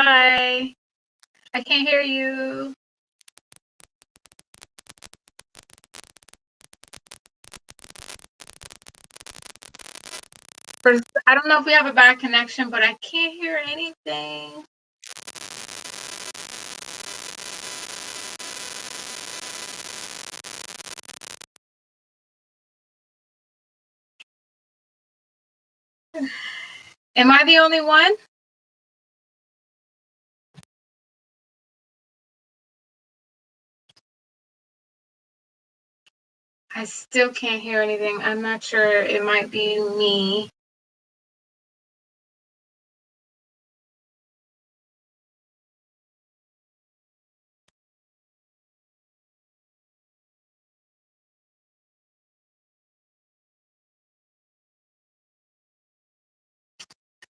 Hi. I can't hear you. I don't know if we have a bad connection, but I can't hear anything. Am I the only one? I still can't hear anything. I'm not sure. It might be me.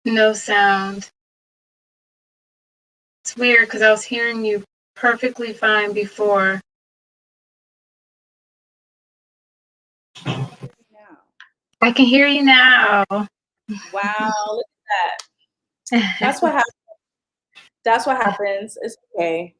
No sound. It's weird because I was hearing you perfectly fine before. I can hear you now. Wow, look at that. That's what happens. That's what happens. It's okay.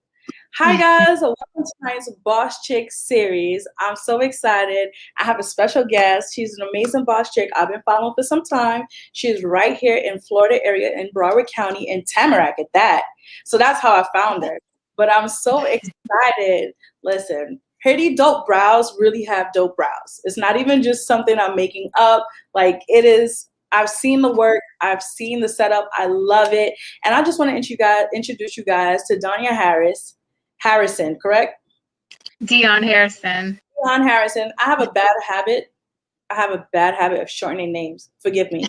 Hi guys, welcome to tonight's Boss Chick series. I'm so excited. I have a special guest. She's an amazing boss chick I've been following for some time. She's right here in Florida area in Broward County in Tamarack at that. So that's how I found her. But I'm so excited. Listen, Pretty Dope Brows really have dope brows. It's not even just something I'm making up. Like it is. I've seen the work. I've seen the setup. I love it. And I just want to introduce you guys to Dione Harrison, correct? Dione Harrison. Dione Harrison. I have a bad habit. I have a bad habit of shortening names. Forgive me.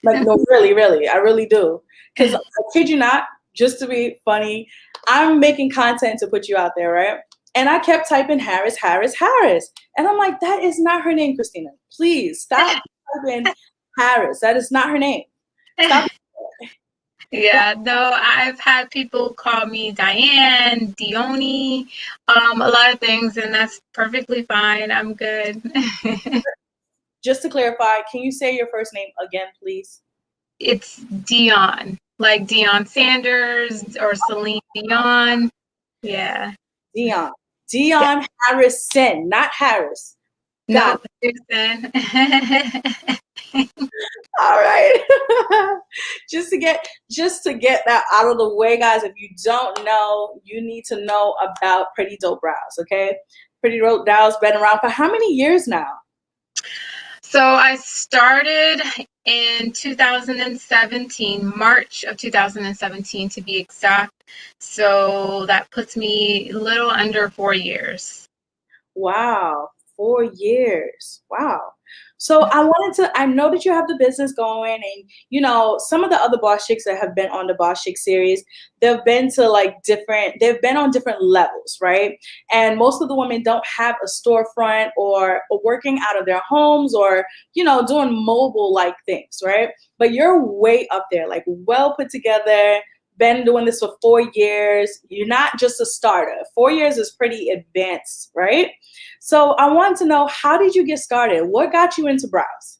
Like, no, really. I really do. Because I kid you not, just to be funny, I'm making content to put you out there, right? And I kept typing Harris. And I'm like, that is not her name, Christina. Please stop typing Harris. That is not her name. Stop. Yeah, no, I've had people call me Diane, Dione, a lot of things, and that's perfectly fine. I'm good. Just to clarify, can you say your first name again, please? It's Dion, like Deion Sanders or Celine Dion. Yeah. Dion Harrison, not Harris. No, Harrison. All right. just to get that out of the way, guys, if you don't know, you need to know about Pretty Dope Drows, okay? Pretty Dope Drows been around for how many years now? So I started in 2017, March of 2017 to be exact. So that puts me a little under 4 years. Wow, 4 years. Wow. So I know that you have the business going, and you know, some of the other boss chicks that have been on the boss chick series, they've been on different levels, right? And most of the women don't have a storefront or working out of their homes or, you know, doing mobile like things, right? But you're way up there, like well put together, been doing this for 4 years. You're not just a starter. 4 years is pretty advanced, right? So I wanted to know, how did you get started? What got you into brows?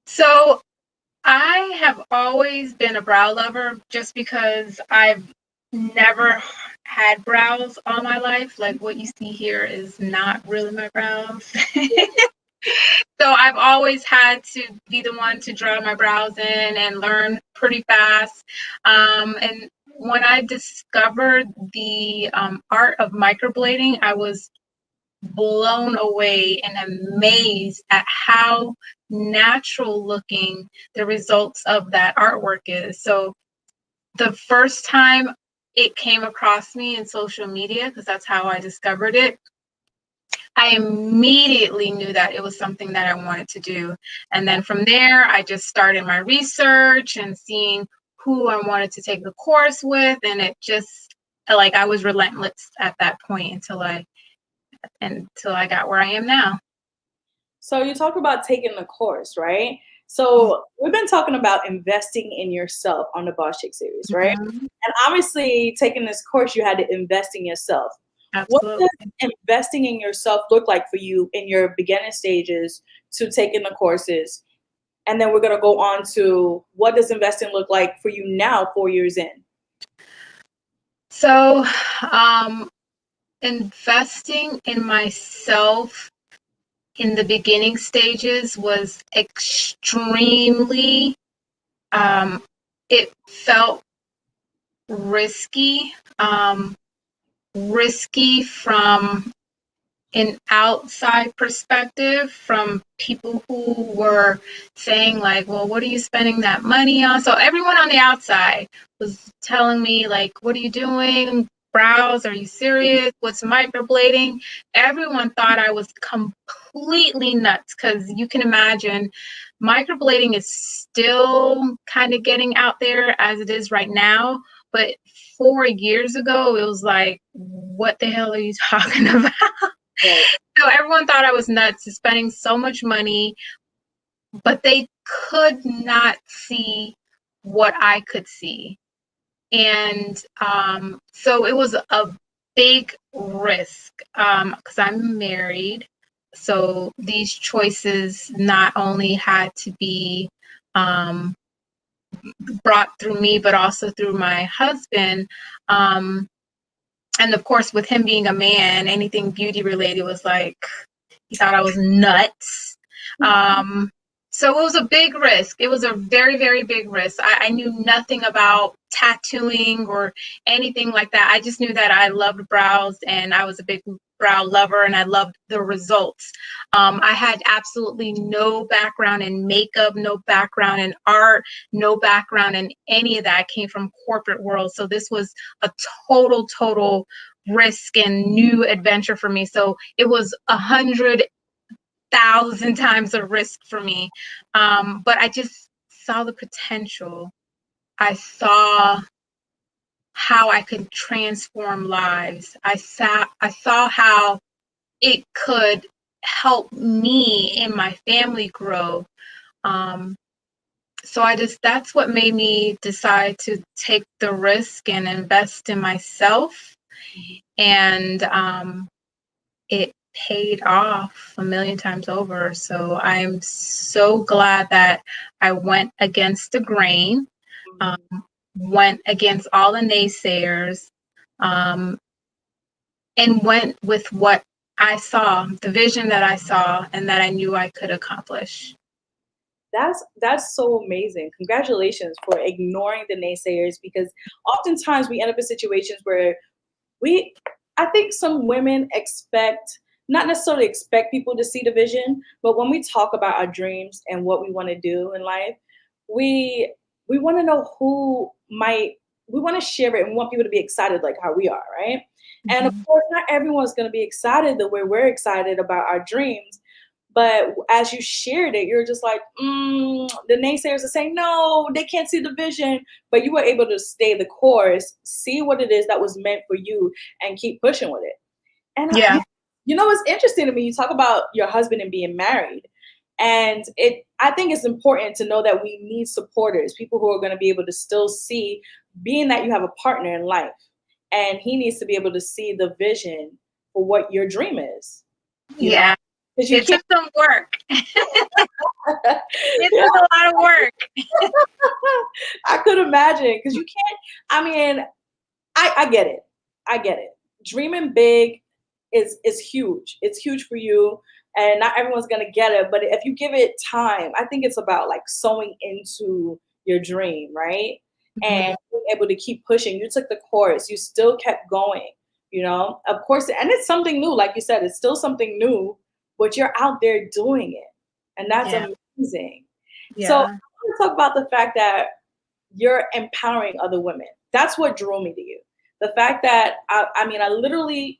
So I have always been a brow lover just because I've never had brows all my life. Like what you see here is not really my brows. So I've always had to be the one to draw my brows in and learn pretty fast. And when I discovered the art of microblading, I was blown away and amazed at how natural looking the results of that artwork is. So the first time it came across me in social media, because that's how I discovered it, I immediately knew that it was something that I wanted to do. And then from there, I just started my research and seeing who I wanted to take the course with. And it just, like, I was relentless at that point until I got where I am now. So you talk about taking the course, right? So we've been talking about investing in yourself on the Boss Chick series, right? Mm-hmm. And obviously taking this course, you had to invest in yourself. Absolutely. What does investing in yourself look like for you in your beginning stages to taking the courses? And then we're going to go on to what does investing look like for you now, 4 years in? So, investing in myself in the beginning stages was extremely, it felt risky, risky from an outside perspective, from people who were saying like, well, what are you spending that money on? So everyone on the outside was telling me like, what are you doing? Brows? Are you serious? What's microblading? Everyone thought I was completely nuts, because you can imagine microblading is still kind of getting out there as it is right now. But 4 years ago, it was like, what the hell are you talking about? Right. So everyone thought I was nuts spending so much money, but they could not see what I could see. And so it was a big risk, because I'm married. So these choices not only had to be um, brought through me, but also through my husband. And of course, with him being a man, anything beauty related was like, he thought I was nuts. Um, so it was a big risk. It was a very, very big risk. I knew nothing about tattooing or anything like that. I just knew that I loved brows, and I was a big brow lover, and I loved the results. I had absolutely no background in makeup, no background in art, no background in any of that. I came from corporate world. So this was a total risk and new adventure for me. So it was 100,000 times a risk for me. But I just saw the potential. I saw how I could transform lives. I saw how it could help me and my family grow. Um, so that's what made me decide to take the risk and invest in myself. And it paid off a million times over. So I'm so glad that I went against the grain, um, went against all the naysayers, um, and went with what I saw, the vision that I saw, and that I knew I could accomplish. That's so amazing. Congratulations for ignoring the naysayers, because oftentimes we end up in situations where we I think some women expect, not necessarily expect people to see the vision, but when we talk about our dreams and what we want to do in life, we we want to know who might, we want to share it, and we want people to be excited like how we are, right? And of Mhm. course not everyone's going to be excited the way we're excited about our dreams, but as you shared it, you're just like, the naysayers are saying, no, they can't see the vision. But you were able to stay the course, see what it is that was meant for you, and keep pushing with it. And Yeah. you know, it's interesting to me. You talk about your husband and being married, and I think it's important to know that we need supporters, people who are going to be able to still see, being that you have a partner in life, and he needs to be able to see the vision for what your dream is. You know, Yeah. because you It can't. took some work. It took a lot of work. I could imagine, because you can't. I mean, I get it. I get it. Dreaming big is huge. It's huge for you, and not everyone's gonna get it. But if you give it time, I think it's about like sewing into your dream, right? Mhm. And being able to keep pushing. You took the course. You still kept going. You know, of course, and it's something new. Like you said, it's still something new, but you're out there doing it, and that's Yeah. amazing. So I Yeah. want to talk about the fact that you're empowering other women. That's what drew me to you. The fact that I mean, I literally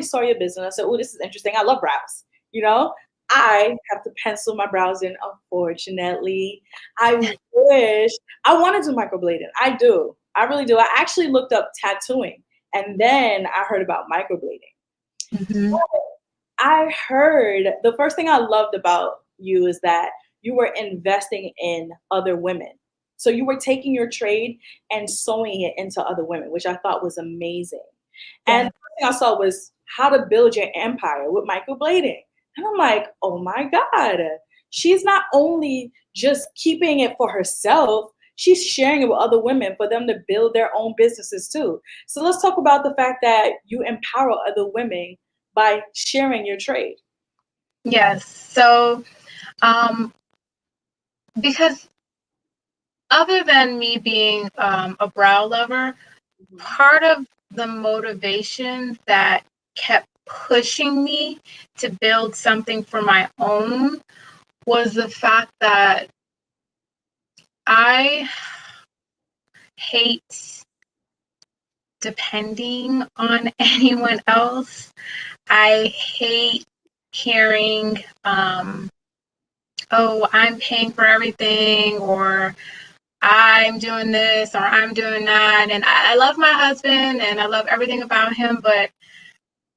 saw your business. I said, "Oh, this is interesting. I love brows." You know, I have to pencil my brows in. Unfortunately, I wish I want to do microblading. I do. I really do. I actually looked up tattooing, and then I heard about microblading. Mhm. I heard the first thing I loved about you is that you were investing in other women. So you were taking your trade and sewing it into other women, which I thought was amazing. And Yeah. the first thing I saw was how to build your empire with microblading. And I'm like, oh my God, she's not only just keeping it for herself, she's sharing it with other women for them to build their own businesses too. So let's talk about the fact that you empower other women by sharing your trade. Yes. So, because other than me being a brow lover, part of the motivation that kept pushing me to build something for my own was the fact that I hate depending on anyone else. I hate hearing, oh, I'm paying for everything, or I'm doing this, or I'm doing that. And I love my husband and I love everything about him, but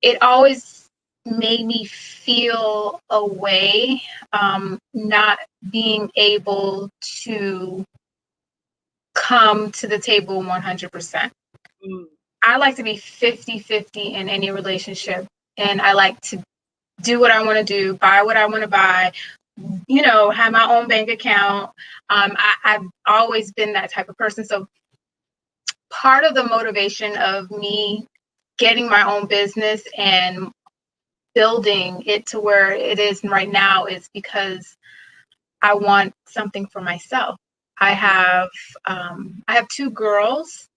it always made me feel a way, not being able to come to the table 100%. I like to be 50-50 in any relationship, and I like to do what I want to do, buy what I want to buy, have my own bank account. I've always been that type of person. So part of the motivation of me getting my own business and building it to where it is right now is because I want something for myself. I have 2 girls,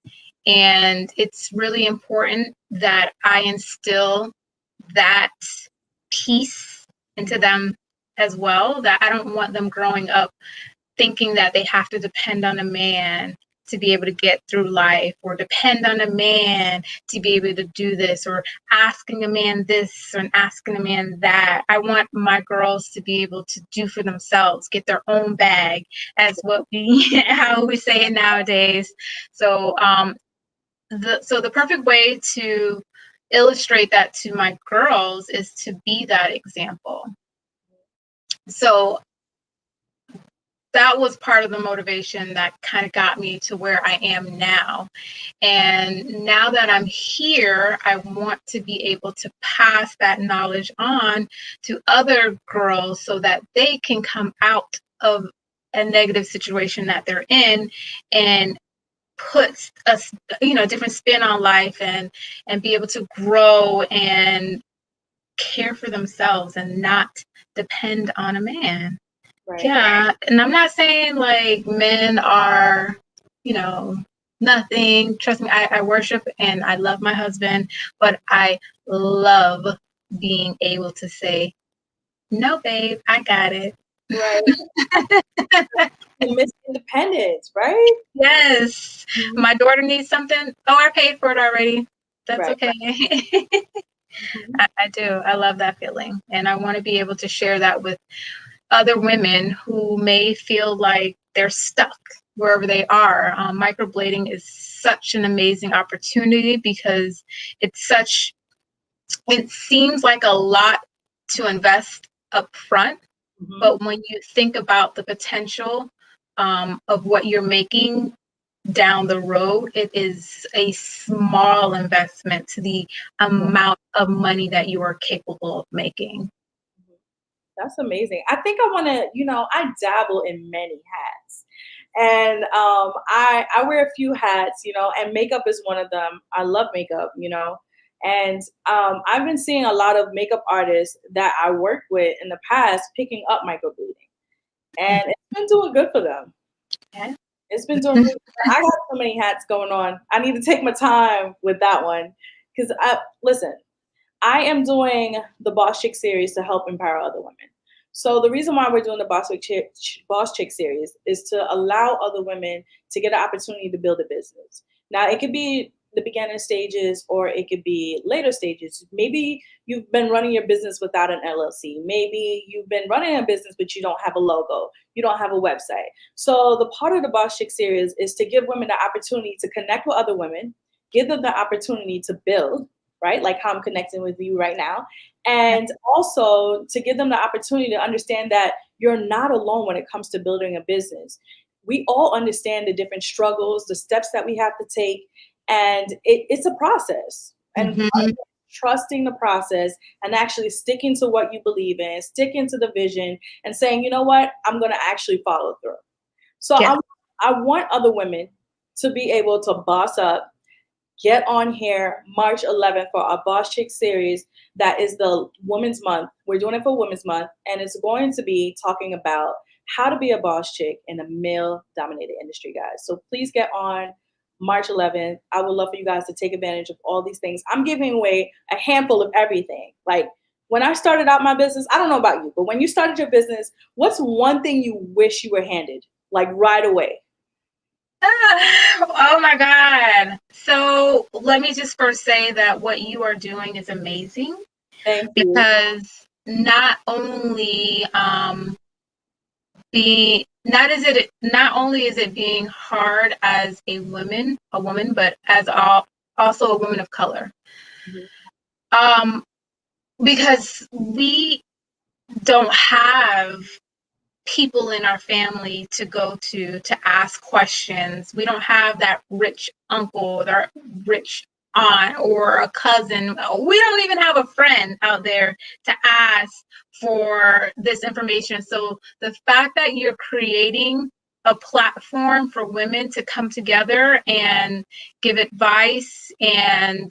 and it's really important that I instill that peace into them as well, that I don't want them growing up thinking that they have to depend on a man to be able to get through life, or depend on a man to be able to do this, or asking a man this or asking a man that. I want my girls to be able to do for themselves, get their own bag, as how we say it nowadays. So the perfect way to illustrate that to my girls is to be that example. So that was part of the motivation that kind of got me to where I am now. And now that I'm here, I want to be able to pass that knowledge on to other girls so that they can come out of a negative situation that they're in and put a different spin on life, and be able to grow and care for themselves and not depend on a man. Right. Yeah, and I'm not saying like men are, nothing. Trust me, I worship and I love my husband, but I love being able to say, no, babe, I got it. Right. You miss independence, right? Yes. Mm-hmm. My daughter needs something. Oh, I paid for it already. That's right. Okay. Mm-hmm. I do. I love that feeling. And I want to be able to share that with other women who may feel like they're stuck wherever they are. Microblading is such an amazing opportunity because it seems like a lot to invest up front, mm-hmm. but when you think about the potential of what you're making down the road, it is a small investment to the amount of money that you are capable of making. That's amazing. I think I want to, I dabble in many hats. And I wear a few hats, and makeup is one of them. I love makeup, and I've been seeing a lot of makeup artists that I worked with in the past picking up microblading. And it's been doing good for them. Yeah. It's been doing good. I got so many hats going on. I need to take my time with that one. Because listen, I am doing the Boss Chick series to help empower other women. So the reason why we're doing the Boss Chick series is to allow other women to get an opportunity to build a business. Now, it could be the beginning stages or it could be later stages. Maybe you've been running your business without an LLC. Maybe you've been running a business, but you don't have a logo. You don't have a website. So the part of the Boss Chick series is to give women the opportunity to connect with other women, give them the opportunity to build, right? Like how I'm connecting with you right now. And also to give them the opportunity to understand that you're not alone when it comes to building a business. We all understand the different struggles, the steps that we have to take, and it's a process. And mm-hmm. trusting the process and actually sticking to what you believe in, sticking to the vision and saying, you know what, I'm going to actually follow through. So I want other women to be able to boss up, get on here March 11th for our Boss Chick series. That is the Women's Month. We're doing it for Women's Month, and it's going to be talking about how to be a boss chick in a male-dominated industry, guys. So please get on March 11th. I would love for you guys to take advantage of all these things. I'm giving away a handful of everything. Like when I started out my business, I don't know about you, but when you started your business, what's one thing you wish you were handed, like right away? Oh my God. So let me just first say that what you are doing is amazing. Thank you. Because not only not only is it being hard as a woman, but as also a woman of color. Because we don't have people in our family to go to ask questions. We don't have that rich uncle, that rich aunt, or a cousin. We don't even have a friend out there to ask for this information. So the fact that you're creating a platform for women to come together and give advice and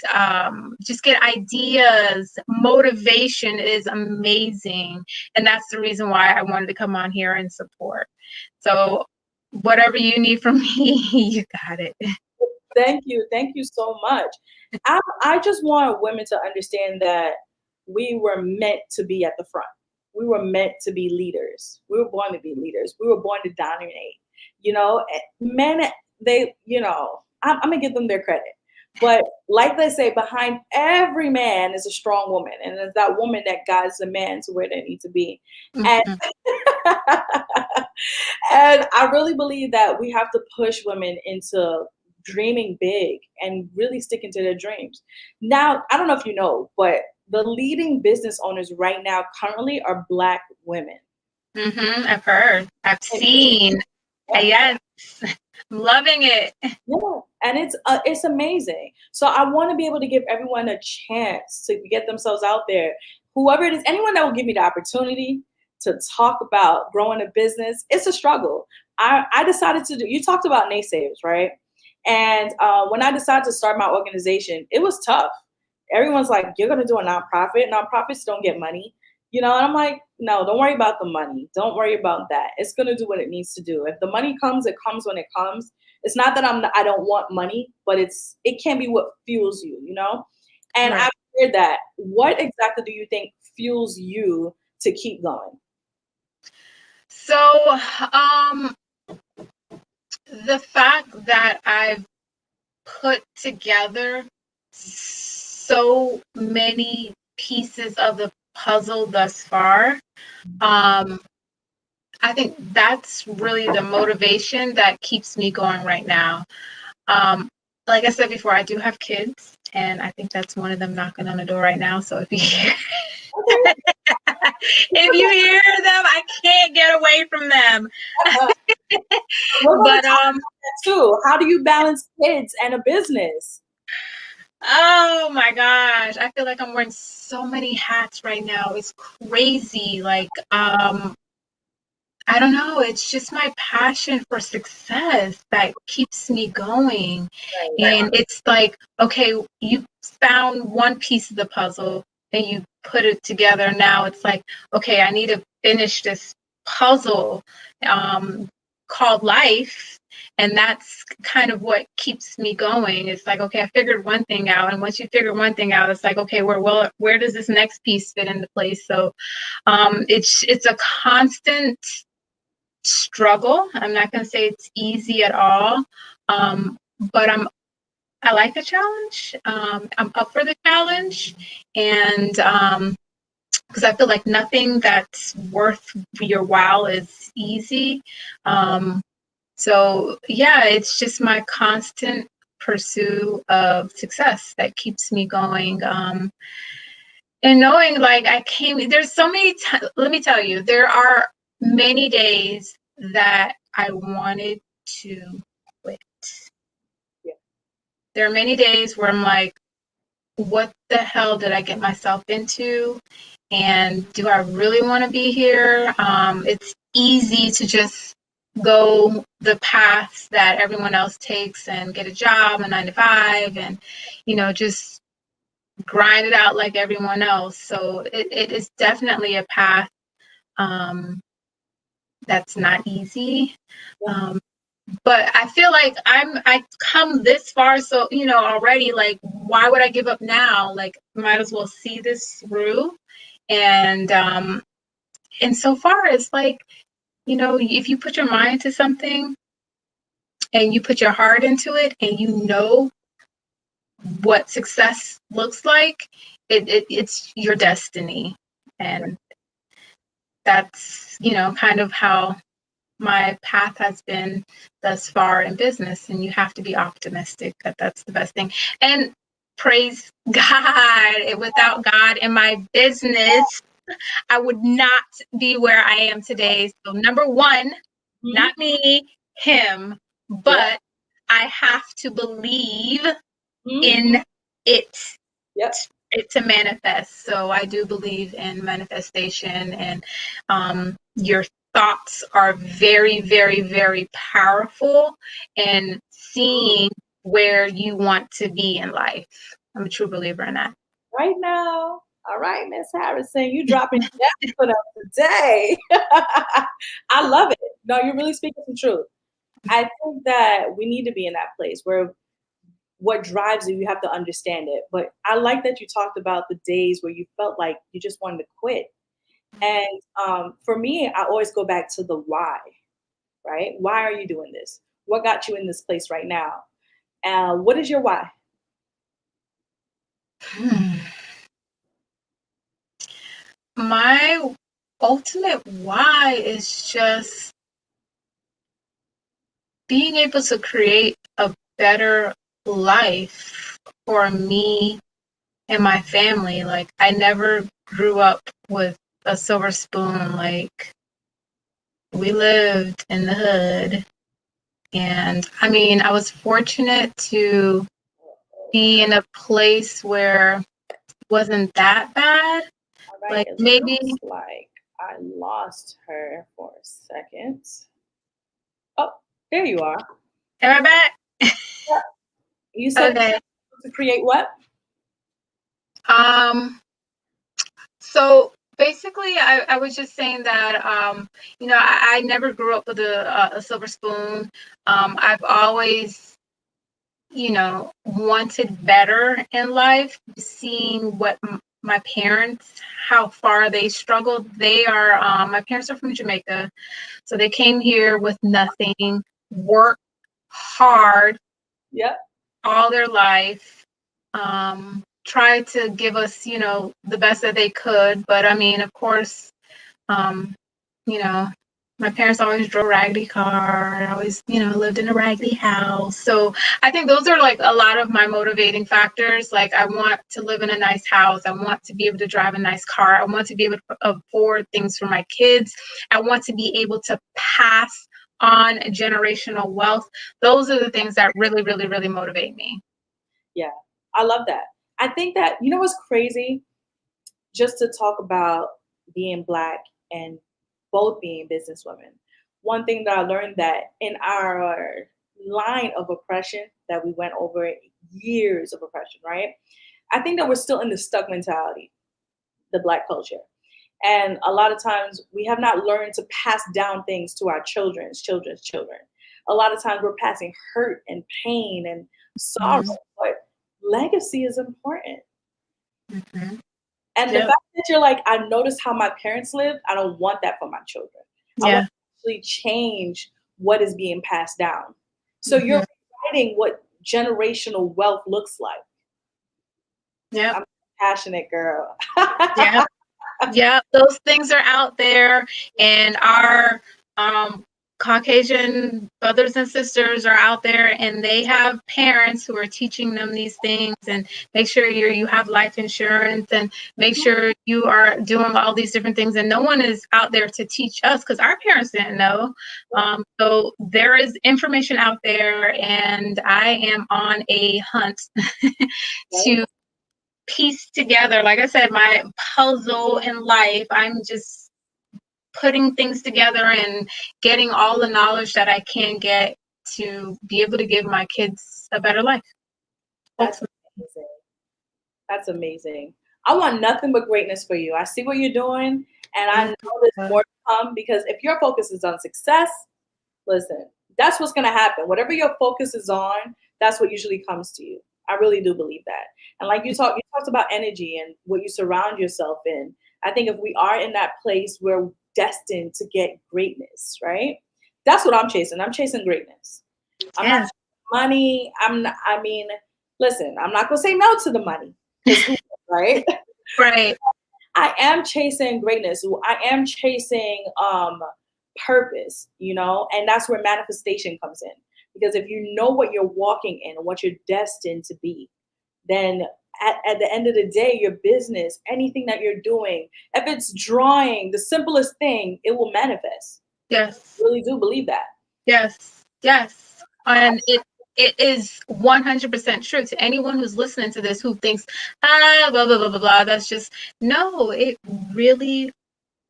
just get ideas, motivation is amazing. And that's the reason why I wanted to come on here and support. So whatever you need from me, you got it. Thank you. Thank you so much. I just want women to understand that we were meant to be at the front. We were meant to be leaders. We were born to be leaders. We were born to dominate. Men, I'm going to give them their credit. But like they say, behind every man is a strong woman. And it's that woman that guides the man to where they need to be. And, and I really believe that we have to push women into dreaming big and really sticking to their dreams. Now, I don't know if you know, but the leading business owners right now currently are Black women. I've heard. I've seen. Yes. I'm loving it. Yeah, and it's amazing. So I want to be able to give everyone a chance to get themselves out there. Whoever it is, anyone that will give me the opportunity to talk about growing a business, it's a struggle. I decided to do. You talked about naysayers, right? And when I decided to start my organization, it was tough. Everyone's like, "You're going to do a nonprofit. Nonprofits don't get money." And I'm like, no, don't worry about the money. Don't worry about that. It's going to do what it needs to do. If the money comes, it comes when it comes. It's not that I don't want money, but it can be what fuels you, And right. I've heard that. What exactly do you think fuels you to keep going? So, the fact that I've put together so many pieces of the puzzle thus far, I think that's really the motivation that keeps me going right now. Like I said before, I do have kids, and I think that's one of them knocking on the door right now. So if you hear, if you hear them, I can't get away from them. But too, how do you balance kids and a business? Oh my gosh, I feel like I'm wearing so many hats right now. It's crazy. Like, I don't know. It's just my passion for success that keeps me going. Right. And it's like, okay, you found one piece of the puzzle and you put it together. Now it's like, okay, I need to finish this puzzle called life. And that's kind of what keeps me going. It's like, okay, I figured one thing out. And once you figure one thing out, it's like, okay, where does this next piece fit into place? So it's a constant struggle. I'm not going to say it's easy at all, but I like the challenge. I'm up for the challenge, and because I feel like nothing that's worth your while is easy. So yeah, it's just my constant pursuit of success that keeps me going. And knowing like there's so many let me tell you, there are many days that I wanted to quit. Yeah. There are many days where I'm like, what the hell did I get myself into? And do I really want to be here? It's easy to just go the paths that everyone else takes and get a job, a 9 to 5, and, just grind it out like everyone else. So it is definitely a path that's not easy. But I feel like I come this far, so already, like, why would I give up now? Like, might as well see this through. And so far, it's like, if you put your mind to something and you put your heart into it, and what success looks like, it's your destiny. And that's kind of how my path has been thus far in business. And you have to be optimistic that that's the best thing. And praise God, without God in my business, I would not be where I am today. So number one, not me, him, but I have to believe in it. It to manifest. So I do believe in manifestation, and your thoughts are very, very, very powerful in seeing where you want to be in life. I'm a true believer in that. Right now. All right, Miss Harrison, you dropping that for them today. I love it. No, you're really speaking some truth. I think that we need to be in that place where what drives you have to understand it. But I like that you talked about the days where you felt like you just wanted to quit. And for me, I always go back to the why, right? Why are you doing this? What got you in this place right now? What is your why? My ultimate why is just being able to create a better life for me and my family. Like, I never grew up with a silver spoon. Like, we lived in the hood. And I mean, I was fortunate to be in a place where it wasn't that bad. All right, Like, it maybe. looks like I lost her for a second. Oh, there you are. Am I back? You said Okay. to create what? So basically, I was just saying that, I never grew up with a silver spoon. I've always, wanted better in life, seeing what my parents, how far they struggled. My parents are from Jamaica. So they came here with nothing, worked hard all their life, tried to give us, the best that they could. But I mean, of course, you know, my parents always drove a raggedy car. I always, lived in a raggedy house. So I think those are like a lot of my motivating factors. Like, I want to live in a nice house. I want to be able to drive a nice car. I want to be able to afford things for my kids. I want to be able to pass on generational wealth. Those are the things that really, really, really motivate me. Yeah, I love that. I think that, you know what's crazy? Just to talk about being Black and both being businesswomen. One thing that I learned that in our line of oppression that we went over, years of oppression, right? I think that we're still in the stuck mentality, the Black culture. And a lot of times we have not learned to pass down things to our children's children. A lot of times we're passing hurt and pain and sorrow, but legacy is important. Mm-hmm. And the fact that you're like, I noticed how my parents lived, I don't want that for my children. I want to actually change what is being passed down. So you're writing what generational wealth looks like. Yeah. I'm a passionate girl. Yeah, those things are out there, and our Caucasian brothers and sisters are out there, and they have parents who are teaching them these things. And make sure you have life insurance, and make sure you are doing all these different things. And no one is out there to teach us, because our parents didn't know. So there is information out there, and I am on a hunt to piece together, like I said, my puzzle in life. I'm just putting things together and getting all the knowledge that I can get to be able to give my kids a better life. That's amazing. That's amazing. I want nothing but greatness for you. I see what you're doing, and I know there's more to come, because if your focus is on success, listen, that's what's going to happen. Whatever your focus is on, that's what usually comes to you. I really do believe that. And like you talked about energy and what you surround yourself in. I think if we are in that place, we're destined to get greatness, right? That's what I'm chasing. I'm chasing greatness. I'm not chasing money. Listen, I'm not going to say no to the money. Right? Right. I am chasing greatness. I am chasing purpose, and that's where manifestation comes in. Because if you know what you're walking in and what you're destined to be, then at the end of the day, your business, anything that you're doing, if it's drawing, the simplest thing, it will manifest. Yes. I really do believe that. Yes. Yes. And it is 100% true to anyone who's listening to this who thinks, blah, blah, blah, blah, blah. That's just, no, it really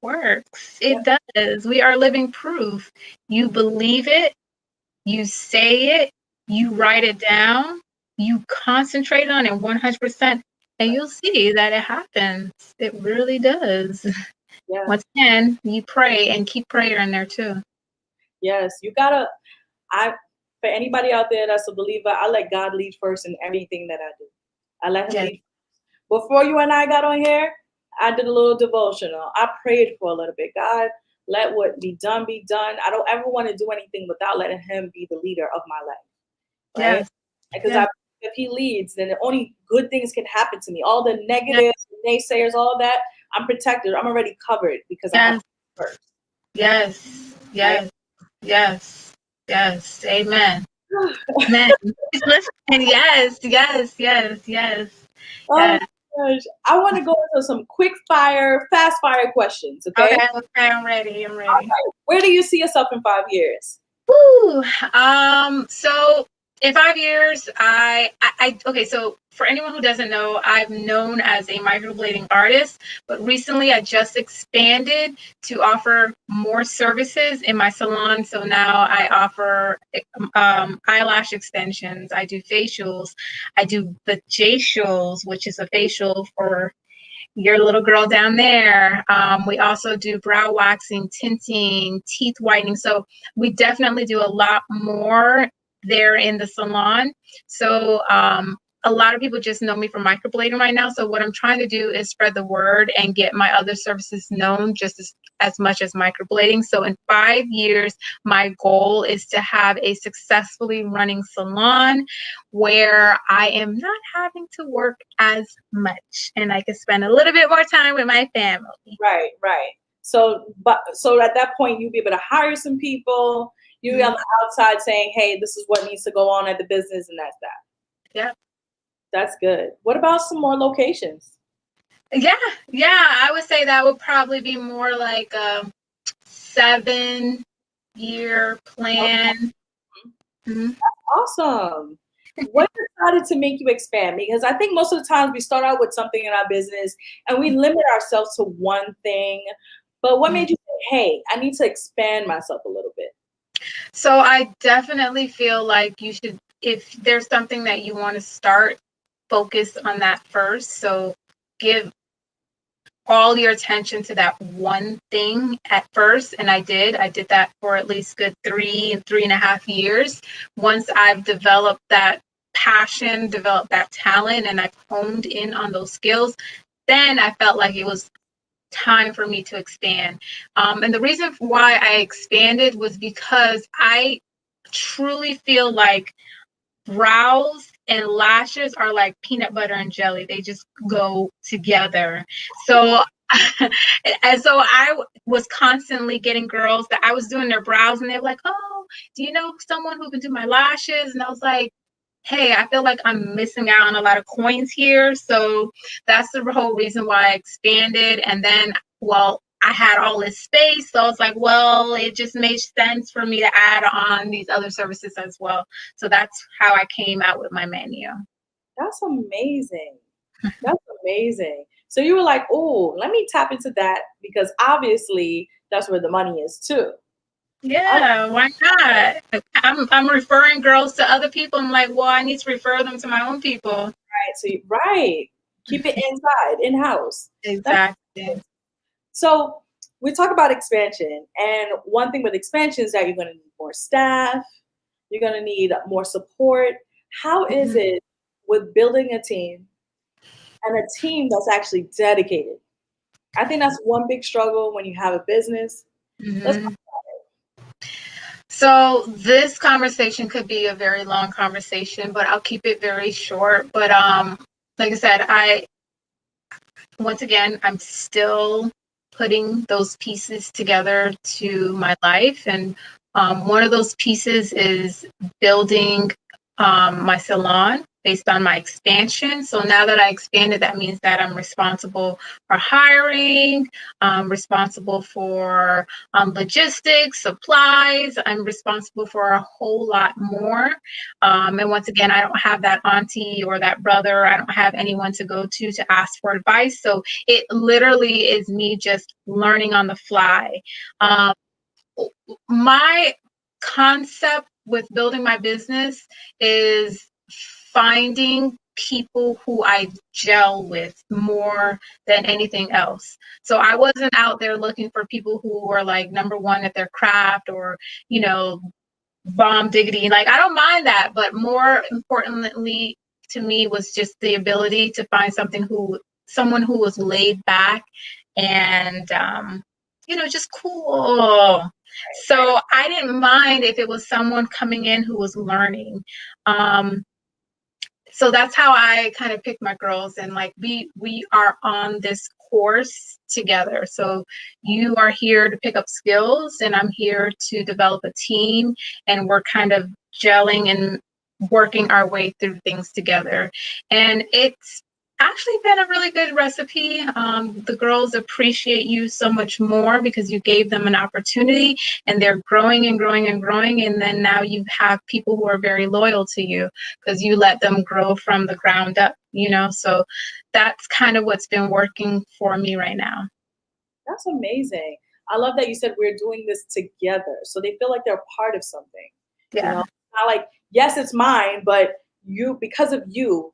works. It does. We are living proof. You believe it, you say it, you write it down, you concentrate on it 100%, and you'll see that it happens. It really does. Yeah. Once again, you pray and keep prayer in there too. Yes, you gotta. For anybody out there that's a believer, I let God lead first in everything that I do. I let Him lead. Before you and I got on here, I did a little devotional. I prayed for a little bit. God, let what be done be done. I don't ever want to do anything without letting Him be the leader of my life. Right? Yes. Because if He leads, then only good things can happen to me. All the negatives, naysayers, all of that, I'm protected. I'm already covered because I have Him first. Yes. Yes. Right? Yes. Yes. Amen. Amen. He's listening. Yes. Yes. Yes. Yes. Oh my gosh. I want to go into some fast fire questions. Okay. Okay. I'm ready. I'm ready. Right. Where do you see yourself in 5 years? Woo. So in 5 years, okay, so for anyone who doesn't know, I'm known as a microblading artist, but recently I just expanded to offer more services in my salon. So now I offer eyelash extensions, I do facials, I do the facials, which is a facial for your little girl down there. We also do brow waxing, tinting, teeth whitening. So we definitely do a lot more there in the salon. So a lot of people just know me for microblading right now. So what I'm trying to do is spread the word and get my other services known just as much as microblading. So in 5 years, my goal is to have a successfully running salon where I am not having to work as much and I can spend a little bit more time with my family. Right. So at that point, you'll be able to hire some people. You'll be on the outside saying, hey, this is what needs to go on at the business, and that's that. Yeah. That's good. What about some more locations? Yeah. I would say that would probably be more like a 7-year plan. Okay. That's awesome. What decided to make you expand? Because I think most of the times we start out with something in our business and we limit ourselves to one thing. But what made you say, hey, I need to expand myself a little bit? So I definitely feel like you should, if there's something that you want to start, focus on that first. So give all your attention to that one thing at first. And I did that for at least good 3.5 years. Once I've developed that passion, developed that talent, and I've honed in on those skills, then I felt like it was time for me to expand. And the reason why I expanded was because I truly feel like brows and lashes are like peanut butter and jelly. They just go together. So I was constantly getting girls that I was doing their brows and they're like, oh, do you know someone who can do my lashes? And I was like, hey, I feel like I'm missing out on a lot of coins here. So that's the whole reason why I expanded. And then, I had all this space. So I was like, it just made sense for me to add on these other services as well. So that's how I came out with my menu. That's amazing. That's amazing. So you were like, oh, let me tap into that because obviously that's where the money is too. Yeah, why not? I'm referring girls to other people. I'm like, well, I need to refer them to my own people. Right. So right. Keep it inside, in house. Exactly. So we talk about expansion, and one thing with expansion is that you're going to need more staff. You're going to need more support. How is Mhm. it with building a team and a team that's actually dedicated? I think that's one big struggle when you have a business. Let's Mhm. So this conversation could be a very long conversation, but I'll keep it very short. But like I said, I once again I'm still putting those pieces together to my life, and one of those pieces is building my salon based on my expansion. So now that I expanded, that means that I'm responsible for hiring, responsible for logistics, supplies. I'm responsible for a whole lot more. And once again, I don't have that auntie or that brother. I don't have anyone to go to ask for advice. So it literally is me just learning on the fly. Um, my concept with building my business is finding people who I gel with more than anything else. So I wasn't out there looking for people who were like number one at their craft or, you know, bomb diggity. Like I don't mind that, but more importantly to me was just the ability to find someone who was laid back and just cool. So I didn't mind if it was someone coming in who was learning. So that's how I kind of pick my girls, and like we are on this course together. So you are here to pick up skills and I'm here to develop a team, and we're kind of gelling and working our way through things together. And it's actually been a really good recipe. The girls appreciate you so much more because you gave them an opportunity and they're growing and growing and growing. And then now you have people who are very loyal to you because you let them grow from the ground up, So that's kind of what's been working for me right now. That's amazing. I love that you said we're doing this together. So they feel like they're part of something. Yeah. It's not like, yes, it's mine, but because of you,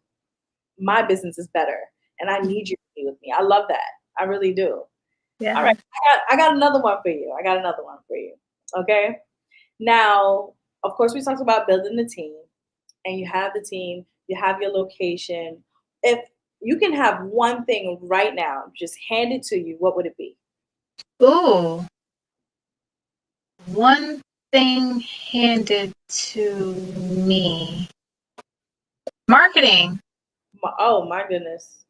my business is better. And I need you to be with me. I love that. I really do. All Yeah. right. I got another one for you. Okay. Now, of course, we talked about building the team, and you have the team, you have your location. If you can have one thing right now, just hand it to you, what would it be? Ooh, one thing handed to me. Marketing. Oh my goodness.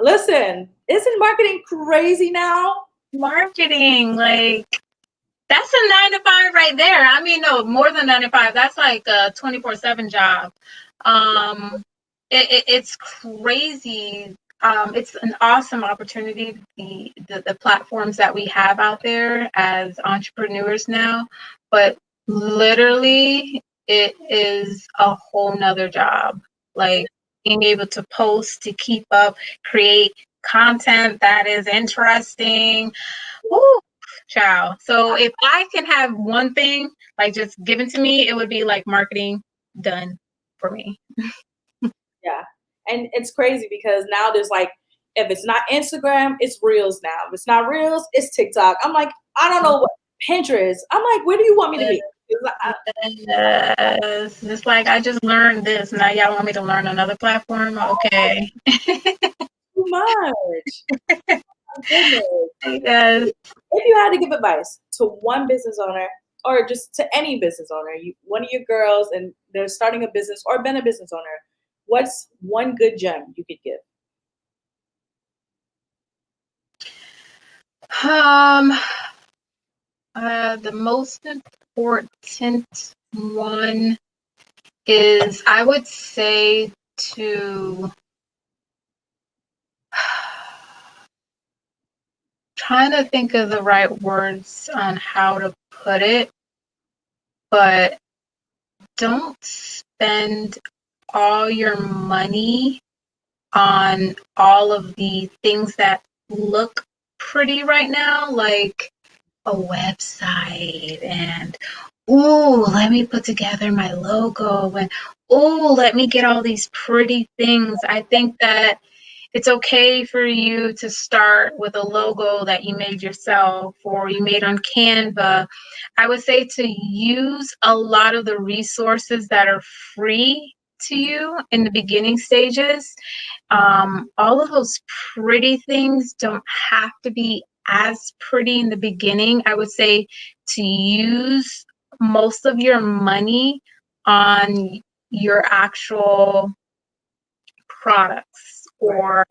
Listen, isn't marketing crazy now? Marketing, like that's a 9 to 5 right there. I mean, no, more than 9 to 5. That's like a 24/7 job. Um, it's crazy. It's an awesome opportunity. The platforms that we have out there as entrepreneurs now, but literally, it is a whole nother job. Like being able to post, to keep up, create content that is interesting. Woo, child. So if I can have one thing like just given to me, it would be like marketing done for me. Yeah. And it's crazy because now there's like, if it's not Instagram, it's Reels now. If it's not Reels, it's TikTok. I'm like, I don't know what Pinterest. I'm like, where do you want me to be? Yes. It's like I just learned this. Now y'all want me to learn another platform? Okay. Too much. My goodness. Yes. If you had to give advice to one business owner or just to any business owner, one of your girls and they're starting a business or been a business owner, what's one good gem you could give? Um, the most important one is I would say to trying to think of the right words on how to put it, but don't spend all your money on all of the things that look pretty right now, like a website and let me put together my logo and let me get all these pretty things. I think that it's okay for you to start with a logo that you made yourself or you made on Canva. I would say to use a lot of the resources that are free to you in the beginning stages. All of those pretty things don't have to be as pretty in the beginning. I would say to use most of your money on your actual products or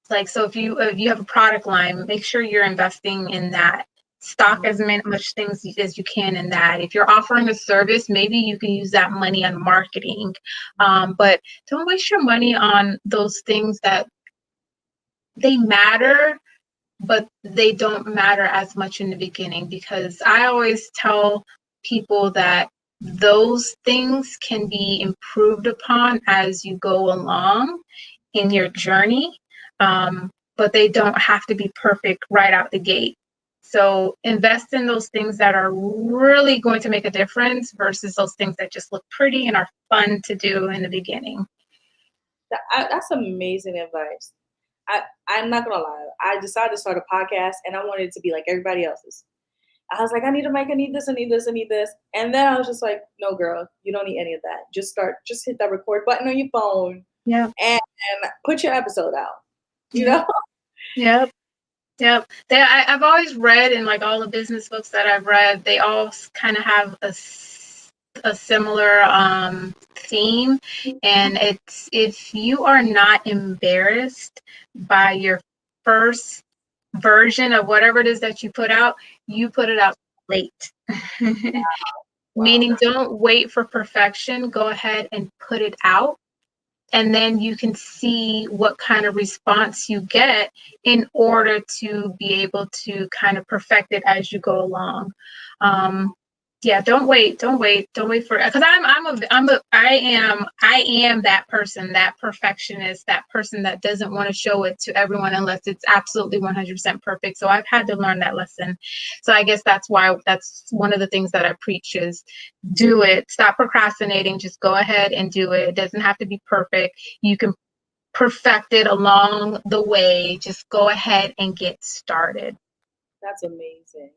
like, so if you have a product line, make sure you're investing in that. Stock as much things as you can in that. If you're offering a service, maybe you can use that money on marketing. But don't waste your money on those things that they matter, but they don't matter as much in the beginning, because I always tell people that those things can be improved upon as you go along in your journey, but they don't have to be perfect right out the gate. So invest in those things that are really going to make a difference versus those things that just look pretty and are fun to do in the beginning. That's amazing advice. I'm not gonna lie. I decided to start a podcast, and I wanted it to be like everybody else's. I was like, I need a mic, I need this, I need this, I need this. And then I was just like, no, girl, you don't need any of that. Just hit that record button on your phone. Yeah. And put your episode out. You know? Yep. I've always read, in like all the business books that I've read, they all kind of have a similar theme. And it's, if you are not embarrassed by your first version of whatever it is that you put out, you put it out late. Wow. Meaning, don't wait for perfection. Go ahead and put it out. And then you can see what kind of response you get in order to be able to kind of perfect it as you go along. Don't wait for, because I am that person, that perfectionist, that person that doesn't want to show it to everyone unless it's absolutely 100% perfect. So I've had to learn that lesson. So I guess that's one of the things that I preach is do it. Stop procrastinating. Just go ahead and do it. It doesn't have to be perfect. You can perfect it along the way. Just go ahead and get started. That's amazing.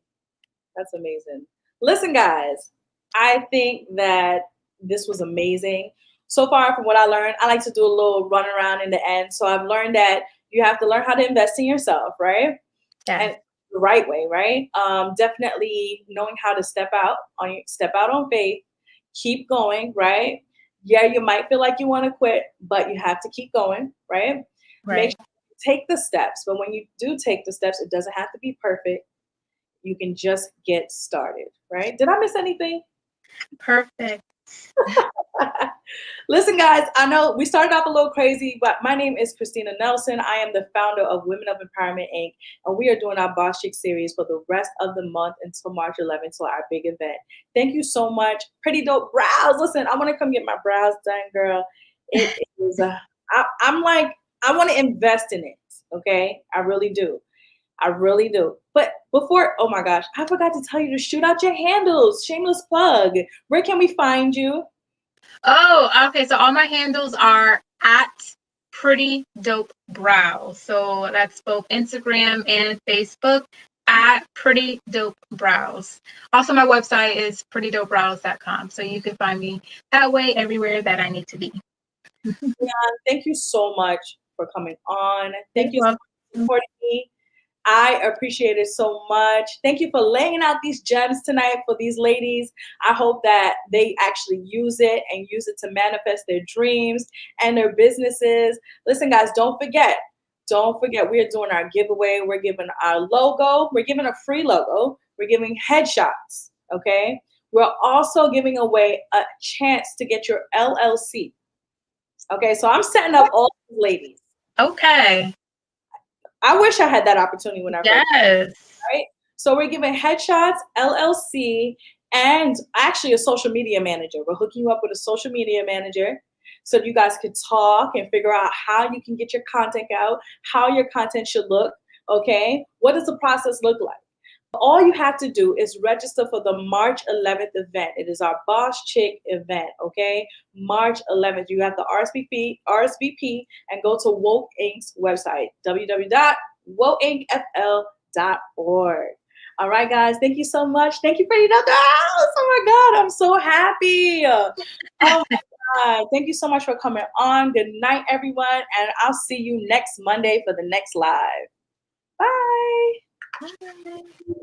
That's amazing. Listen, guys, I think that this was amazing. So far from what I learned, I like to do a little run around in the end. So I've learned that you have to learn how to invest in yourself, right? Yeah. And the right way, right? Definitely knowing how to step out on faith, keep going, right? Yeah, you might feel like you want to quit, but you have to keep going, right? Make sure you take the steps. But when you do take the steps, it doesn't have to be perfect. You can just get started, right? Did I miss anything? Perfect. Listen, guys, I know we started off a little crazy, but my name is Christina Nelson. I am the founder of Women of Empowerment, Inc., and we are doing our Boss Chick series for the rest of the month until March 11th, so our big event. Thank you so much. Pretty Dope Brows. Listen, I want to come get my brows done, girl. It is, I'm like, I want to invest in it, okay? I really do. But before, oh my gosh, I forgot to tell you to shoot out your handles. Shameless plug. Where can we find you? Oh, okay. So all my handles are at Pretty Dope Brows. So that's both Instagram and Facebook, at Pretty Dope Brows. Also, my website is prettydopebrows.com. So you can find me that way everywhere that I need to be. Yeah, thank you so much for coming on. Thank you so much for supporting me. I appreciate it so much. Thank you for laying out these gems tonight for these ladies. I hope that they actually use it and use it to manifest their dreams and their businesses. Listen, guys, don't forget, we're doing our giveaway. We're giving our logo. We're giving a free logo. We're giving headshots, okay? We're also giving away a chance to get your LLC. Okay, so I'm setting up all these ladies. Okay. I wish I had that opportunity when I first started, right? So we're giving headshots, LLC, and actually a social media manager. We're hooking you up with a social media manager so you guys could talk and figure out how you can get your content out, how your content should look. Okay, what does the process look like? All you have to do is register for the March 11th event. It is our Boss Chick event, okay? March 11th. You have to RSVP and go to Woke Inc.'s website, www.wokeincfl.org. All right, guys. Thank you so much. Thank you, Pretty Dope Drows. Oh, my God. I'm so happy. Oh, my God. Thank you so much for coming on. Good night, everyone. And I'll see you next Monday for the next live. Bye. Bye.